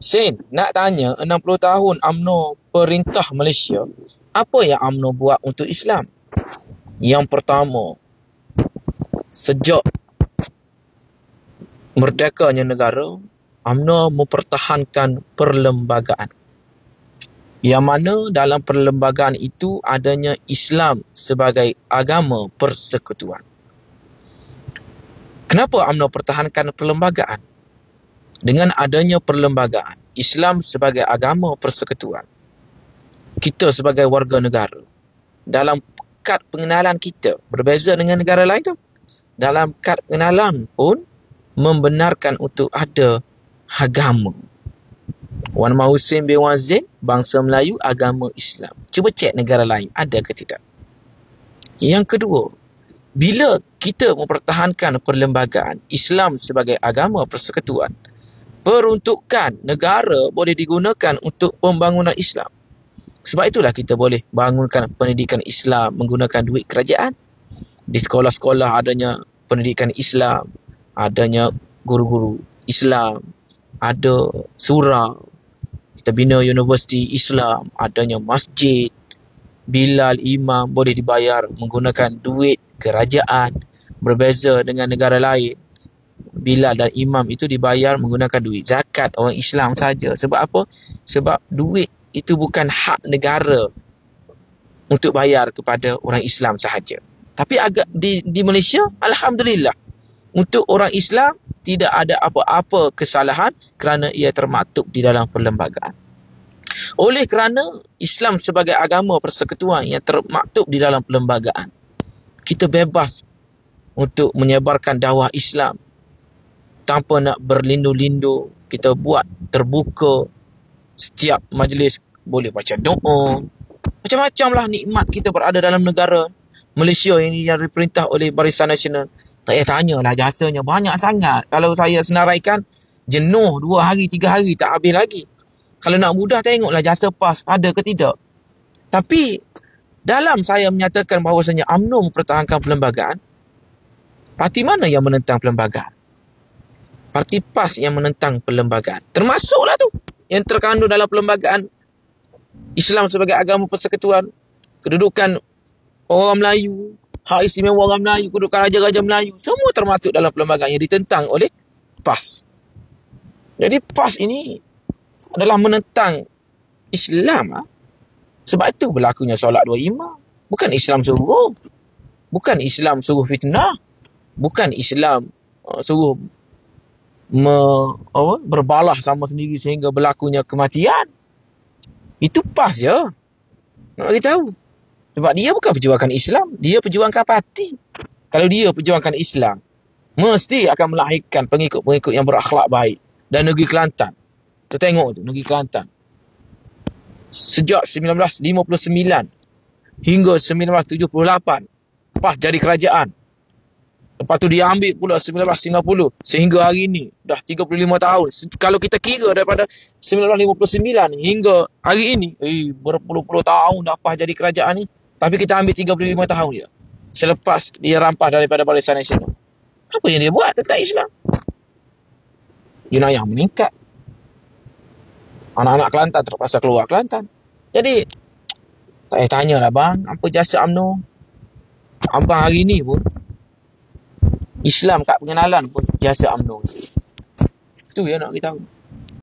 Sen, nak tanya 60 tahun UMNO perintah Malaysia, apa yang UMNO buat untuk Islam? Yang pertama, sejak merdekanya negara, UMNO mempertahankan perlembagaan. Yang mana dalam perlembagaan itu adanya Islam sebagai agama persekutuan. Kenapa UMNO pertahankan perlembagaan? Dengan adanya perlembagaan Islam sebagai agama persekutuan, kita sebagai warga negara, dalam kad pengenalan kita, berbeza dengan negara lain tu, dalam kad pengenalan pun membenarkan untuk ada agama. Wan Mahusin bin Wazin, bangsa Melayu, agama Islam. Cuba cek negara lain, ada ke tidak? Yang kedua, bila kita mempertahankan perlembagaan Islam sebagai agama persekutuan, peruntukan negara boleh digunakan untuk pembangunan Islam. Sebab itulah kita boleh bangunkan pendidikan Islam menggunakan duit kerajaan. Di sekolah-sekolah adanya pendidikan Islam, adanya guru-guru Islam, ada surau. Kita bina universiti Islam, adanya masjid. Bilal imam boleh dibayar menggunakan duit kerajaan. Berbeza dengan negara lain, Bilal dan imam itu dibayar menggunakan duit zakat orang Islam saja. Sebab apa? Sebab duit itu bukan hak negara untuk bayar kepada orang Islam sahaja. Tapi agak di Malaysia, alhamdulillah, untuk orang Islam tidak ada apa-apa kesalahan kerana ia termaktub di dalam perlembagaan. Oleh kerana Islam sebagai agama persekutuan yang termaktub di dalam perlembagaan, kita bebas untuk menyebarkan dakwah Islam tanpa nak berlindu-lindu. Kita buat terbuka. Setiap majlis boleh baca doa. Macam-macam lah nikmat kita berada dalam negara Malaysia ini yang diperintah oleh Barisan Nasional. Tak payah tanyalah jasanya banyak sangat. Kalau saya senaraikan, jenuh 2 hari, 3 hari tak habis lagi. Kalau nak mudah, tengoklah jasa PAS ada ke tidak. Tapi dalam saya menyatakan bahawasanya UMNO mempertahankan perlembagaan, parti mana yang menentang perlembagaan? Parti PAS yang menentang perlembagaan. Termasuklah tu yang terkandung dalam perlembagaan Islam sebagai agama persekutuan, kedudukan orang Melayu, hak istimewa orang Melayu, kedudukan raja-raja Melayu, semua termasuk dalam perlembagaan yang ditentang oleh PAS. Jadi PAS ini adalah menentang Islam. Sebab itu berlakunya solat 2 imam. Bukan Islam suruh. Bukan Islam suruh fitnah. Bukan Islam suruh berbalah sama sendiri sehingga berlakunya kematian. Itu PAS je. Nak bagi tahu. Sebab dia bukan perjuangkan Islam, dia perjuangkan parti. Kalau dia perjuangkan Islam, mesti akan melahirkan pengikut-pengikut yang berakhlak baik. Dan negeri Kelantan, kita tengok tu, negeri Kelantan, sejak 1959 hingga 1978 PAS jadi kerajaan. Lepas tu dia ambil pula 1990 sehingga hari ini dah 35 tahun. Kalau kita kira daripada 1959 hingga hari ini, berpuluh-puluh tahun dah PAS jadi kerajaan ni. Tapi kita ambil 35 tahun je selepas dia rampas daripada Barisan Nasional. Apa yang dia buat tentang Islam? Jenayah meningkat. Anak-anak Kelantan terpaksa keluar Kelantan. Jadi tak payah tanyalah bang, apa jasa UMNO? Abang hari ni pun Islam kat pengenalan pun jasa UMNO. Itu yang nak kita tahu.